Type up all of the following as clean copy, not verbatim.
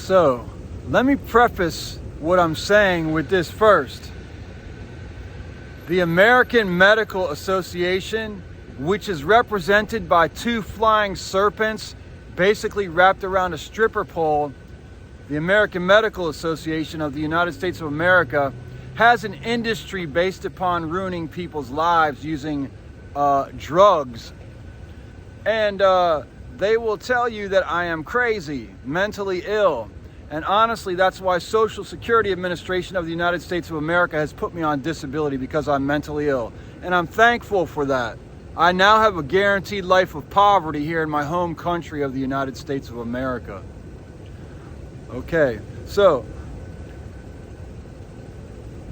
So, let me preface what I'm saying with this first. The American Medical Association, which is represented by two flying serpents basically wrapped around a stripper pole, the American Medical Association of the United States of America, has an industry based upon ruining people's lives using drugs. And they will tell you that I am crazy, mentally ill. And honestly, that's why Social Security Administration of the United States of America has put me on disability, because I'm mentally ill. And I'm thankful for that. I now have a guaranteed life of poverty here in my home country of the United States of America. Okay, so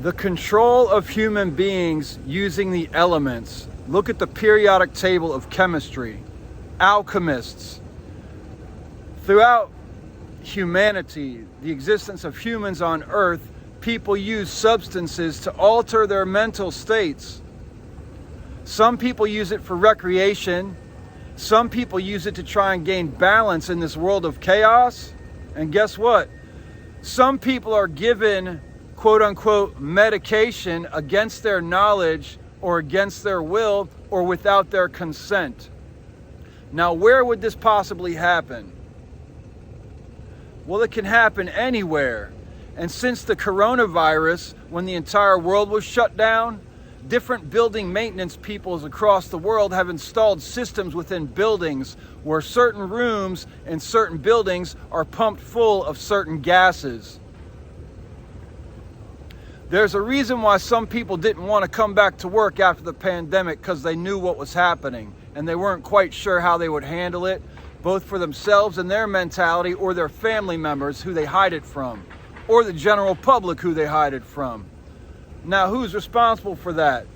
the control of human beings using the elements. Look at the periodic table of chemistry. Alchemists. Throughout humanity, the existence of humans on Earth, people use substances to alter their mental states. Some people use it for recreation. Some people use it to try and gain balance in this world of chaos. And guess what? Some people are given quote-unquote medication against their knowledge or against their will or without their consent. Now, where would this possibly happen? Well, it can happen anywhere. And since the coronavirus, when the entire world was shut down, different building maintenance peoples across the world have installed systems within buildings where certain rooms in certain buildings are pumped full of certain gases. There's a reason why some people didn't want to come back to work after the pandemic, because they knew what was happening and they weren't quite sure how they would handle it, both for themselves and their mentality, or their family members who they hide it from, or the general public who they hide it from. Now, who's responsible for that?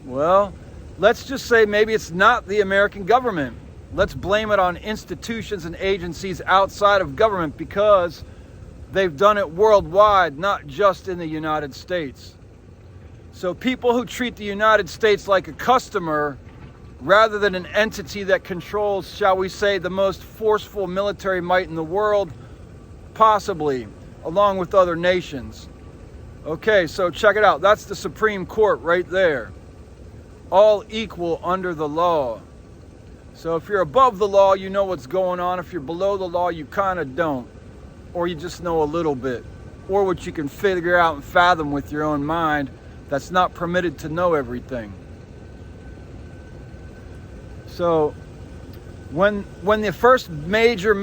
Well, let's just say maybe it's not the American government. Let's blame it on institutions and agencies outside of government, because they've done it worldwide, not just in the United States. So people who treat the United States like a customer rather than an entity that controls, shall we say, the most forceful military might in the world, possibly, along with other nations. Okay, so check it out. That's the Supreme Court right there. All equal under the law. So if you're above the law, you know what's going on. If you're below the law, you kind of don't. Or you just know a little bit. Or what you can figure out and fathom with your own mind that's not permitted to know everything. So when the first major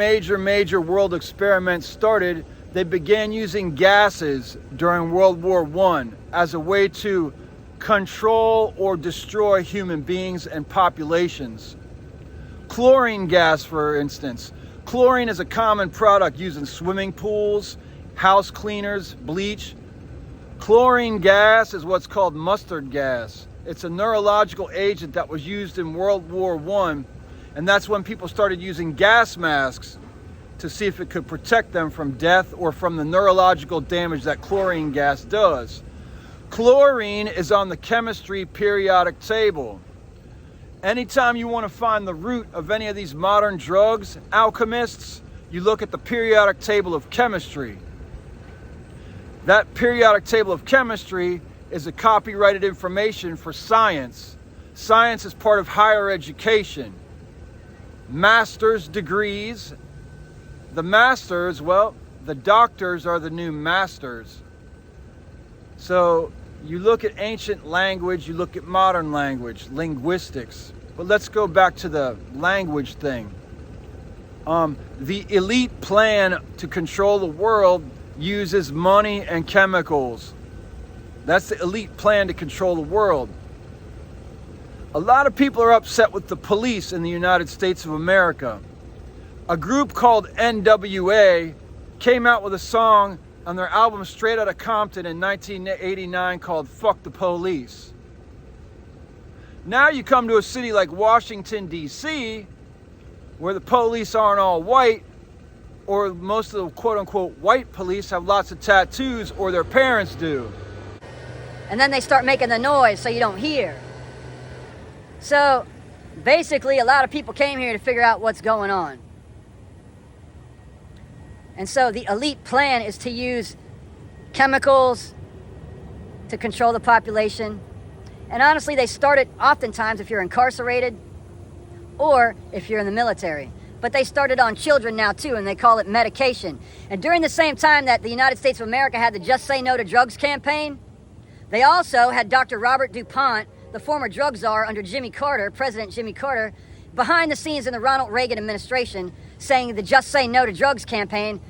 world experiment started, they began using gases during World War I as a way to control or destroy human beings and populations. Chlorine gas, for instance. Chlorine is a common product used in swimming pools, house cleaners, bleach. Chlorine gas is what's called mustard gas. It's a neurological agent that was used in World War I, and that's when people started using gas masks to see if it could protect them from death or from the neurological damage that chlorine gas does. Chlorine is on the chemistry periodic table. Anytime you want to find the root of any of these modern drugs, alchemists, you look at the periodic table of chemistry. That periodic table of chemistry is a copyrighted information for science. Science is part of higher education. Master's degrees. The masters, well, the doctors are the new masters. So you look at ancient language, you look at modern language, linguistics. But let's go back to the language thing. The elite plan to control the world uses money and chemicals. That's the elite plan to control the world. A lot of people are upset with the police in the United States of America. A group called NWA came out with a song on their album Straight Outta Compton in 1989 called Fuck the Police. Now you come to a city like Washington, D.C., where the police aren't all white, or most of the quote-unquote white police have lots of tattoos, or their parents do. And then they start making the noise so you don't hear. So basically, a lot of people came here to figure out what's going on. And so the elite plan is to use chemicals to control the population. And honestly, they start it oftentimes if you're incarcerated or if you're in the military. But they started on children now too, and they call it medication. And during the same time that the United States of America had the Just Say No to Drugs campaign, they also had Dr. Robert DuPont, the former drug czar under Jimmy Carter, President Jimmy Carter, behind the scenes in the Ronald Reagan administration, saying the Just Say No to Drugs campaign,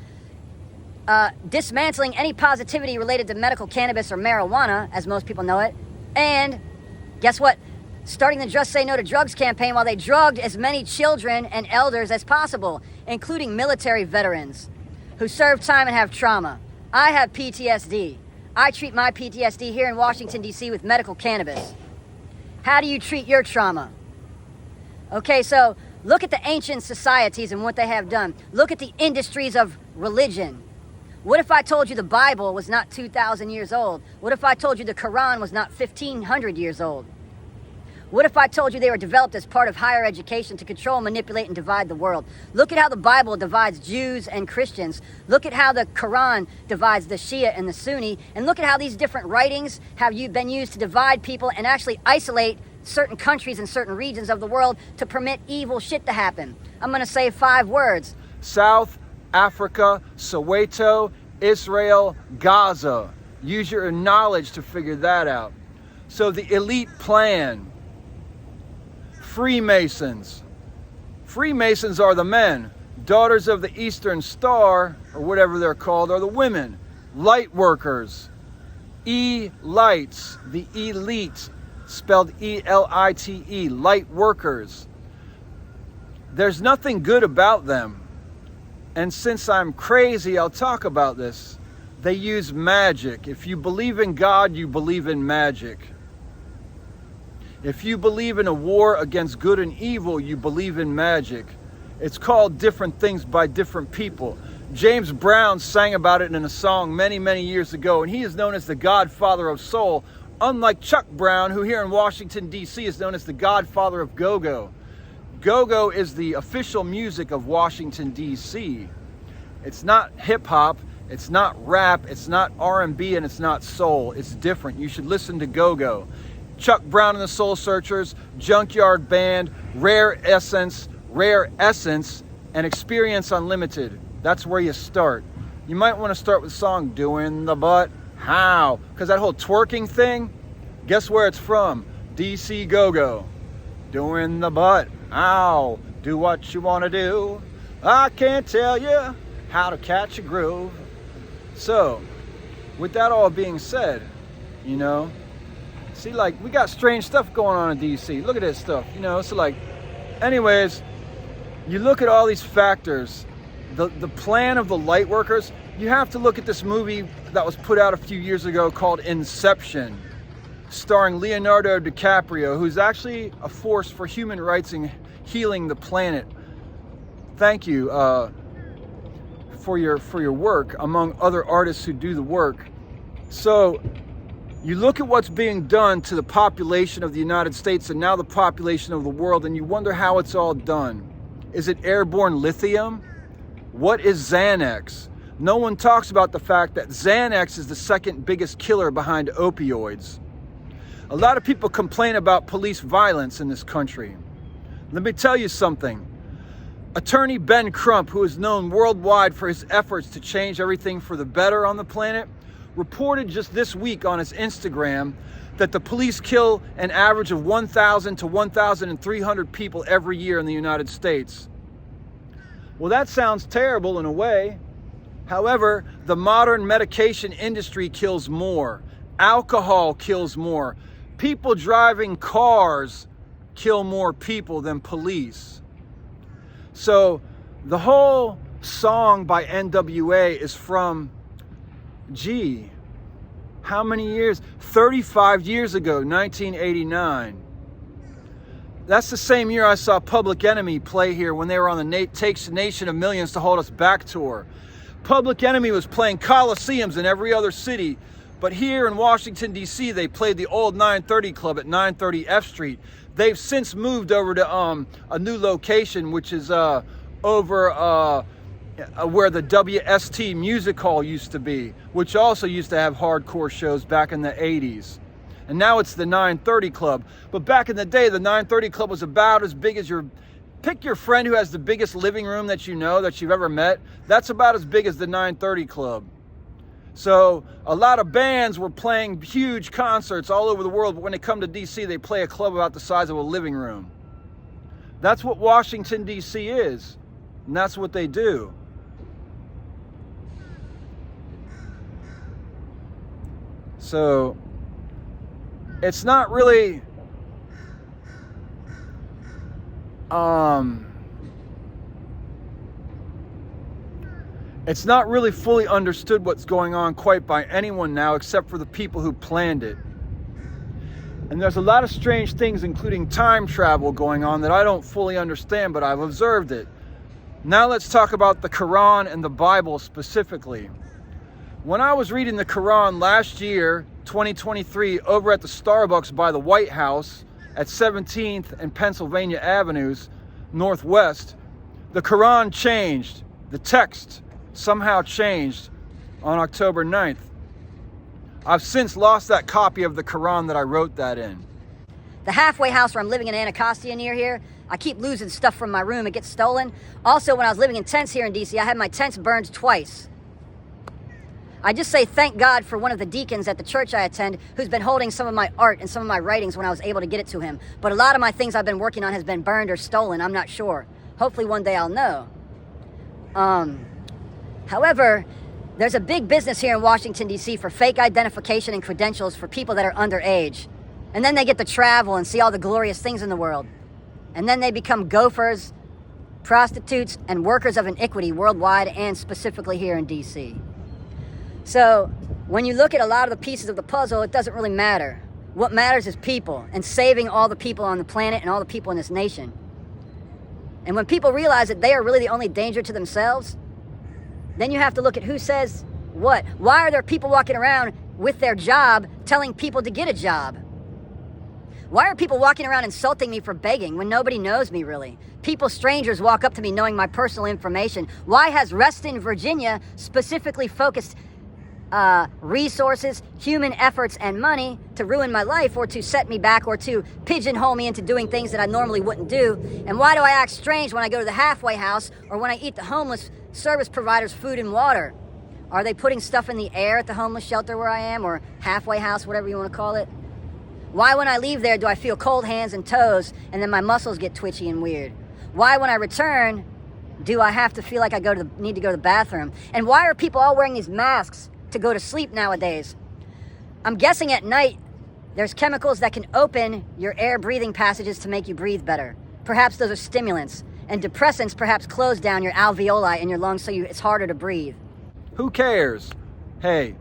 dismantling any positivity related to medical cannabis or marijuana, as most people know it, and guess what? Starting the Just Say No to Drugs campaign while they drugged as many children and elders as possible, including military veterans who served time and have trauma. I have PTSD. I treat my PTSD here in Washington, D.C. with medical cannabis. How do you treat your trauma? Okay, so look at the ancient societies and what they have done. Look at the industries of religion. What if I told you the Bible was not 2,000 years old? What if I told you the Quran was not 1,500 years old? What if I told you they were developed as part of higher education to control, manipulate, and divide the world? Look at how the Bible divides Jews and Christians. Look at how the Quran divides the Shia and the Sunni. And look at how these different writings have been used to divide people and actually isolate certain countries and certain regions of the world to permit evil shit to happen. I'm going to say 5 words. South Africa, Soweto, Israel, Gaza. Use your knowledge to figure that out. So the elite plan. Freemasons. Freemasons are the men. Daughters of the Eastern Star, or whatever they're called, are the women. Light workers. E-lights. The elite, spelled E-L-I-T-E. Light workers. There's nothing good about them. And since I'm crazy, I'll talk about this. They use magic. If you believe in God, you believe in magic. If you believe in a war against good and evil, you believe in magic. It's called different things by different people. James Brown sang about it in a song many, many years ago, and he is known as the Godfather of Soul, unlike Chuck Brown, who here in Washington, D.C. is known as the Godfather of Go-Go. Go-Go is the official music of Washington, D.C. It's not hip-hop, it's not rap, it's not R&B, and it's not soul. It's different. You should listen to Go-Go. Chuck Brown and the Soul Searchers, Junkyard Band, Rare Essence, and Experience Unlimited. That's where you start. You might want to start with the song Doing the Butt How, because that whole twerking thing, guess where it's from? DC Go-Go. Doing the butt how, do what you want to do. I can't tell you how to catch a groove. So, with that all being said, you know, see, like, we got strange stuff going on in DC. Look at this stuff, you know. So, like, anyways, you look at all these factors, the plan of the light workers. You have to look at this movie that was put out a few years ago called Inception, starring Leonardo DiCaprio, who's actually a force for human rights and healing the planet. Thank you for your work, among other artists who do the work. So, you look at what's being done to the population of the United States and now the population of the world, and you wonder how it's all done. Is it airborne lithium? What is Xanax? No one talks about the fact that Xanax is the second biggest killer behind opioids. A lot of people complain about police violence in this country. Let me tell you something. Attorney Ben Crump, who is known worldwide for his efforts to change everything for the better on the planet, reported just this week on his Instagram that the police kill an average of 1,000 to 1,300 people every year in the United States. Well, that sounds terrible in a way. However, the modern medication industry kills more. Alcohol kills more. People driving cars kill more people than police. So the whole song by NWA is from, how many years? 35 years ago, 1989. That's the same year I saw Public Enemy play here when they were on the Takes a Nation of Millions to Hold Us Back tour. Public Enemy was playing coliseums in every other city, but here in Washington, D.C., they played the old 930 Club at 930 F Street. They've since moved over to a new location, which is over where the WST Music Hall used to be, which also used to have hardcore shows back in the 80s. And now it's the 930 Club. But back in the day, the 930 Club was about as big as pick your friend who has the biggest living room that you know, that you've ever met. That's about as big as the 930 Club. So a lot of bands were playing huge concerts all over the world, but when they come to DC, they play a club about the size of a living room. That's what Washington, D.C. is, and that's what they do. So it's not really it's not really fully understood what's going on quite by anyone now, except for the people who planned it. And there's a lot of strange things, including time travel, going on that I don't fully understand, but I've observed it. Now let's talk about the Quran and the Bible specifically. When I was reading the Quran last year, 2023, over at the Starbucks by the White House at 17th and Pennsylvania Avenues, Northwest, the Quran changed. The text somehow changed on October 9th. I've since lost that copy of the Quran that I wrote that in. The halfway house where I'm living in Anacostia near here, I keep losing stuff from my room. It gets stolen. Also, when I was living in tents here in DC, I had my tents burned twice. I just say thank God for one of the deacons at the church I attend who's been holding some of my art and some of my writings when I was able to get it to him. But a lot of my things I've been working on has been burned or stolen. I'm not sure. Hopefully one day I'll know. However, there's a big business here in Washington, D.C. for fake identification and credentials for people that are underage. And then they get to travel and see all the glorious things in the world. And then they become gophers, prostitutes, and workers of iniquity worldwide and specifically here in D.C. So when you look at a lot of the pieces of the puzzle, it doesn't really matter. What matters is people and saving all the people on the planet and all the people in this nation. And when people realize that they are really the only danger to themselves, then you have to look at who says what. Why are there people walking around with their job telling people to get a job? Why are people walking around insulting me for begging when nobody knows me really? People, strangers, walk up to me knowing my personal information. Why has Reston, Virginia specifically focused resources, human efforts, and money to ruin my life or to set me back or to pigeonhole me into doing things that I normally wouldn't do? And why do I act strange when I go to the halfway house or when I eat the homeless service providers' food and water? Are they putting stuff in the air at the homeless shelter where I am, or halfway house, whatever you want to call it? Why when I leave there do I feel cold hands and toes and then my muscles get twitchy and weird? Why when I return do I have to feel like I need to go to the bathroom? And why are people all wearing these masks to go to sleep nowadays? I'm guessing at night there's chemicals that can open your air breathing passages to make you breathe better. Perhaps those are stimulants. And depressants perhaps close down your alveoli in your lungs so it's harder to breathe. Who cares? Hey,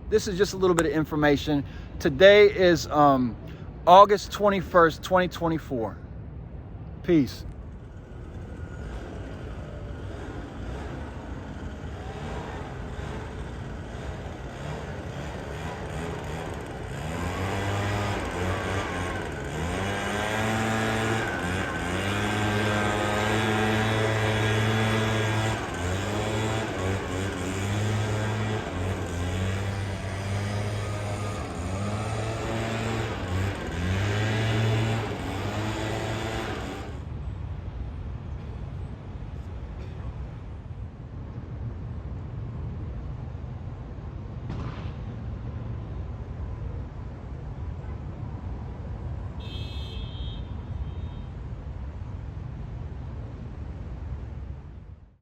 this is just a little bit of information. Today is August 21st, 2024. Peace.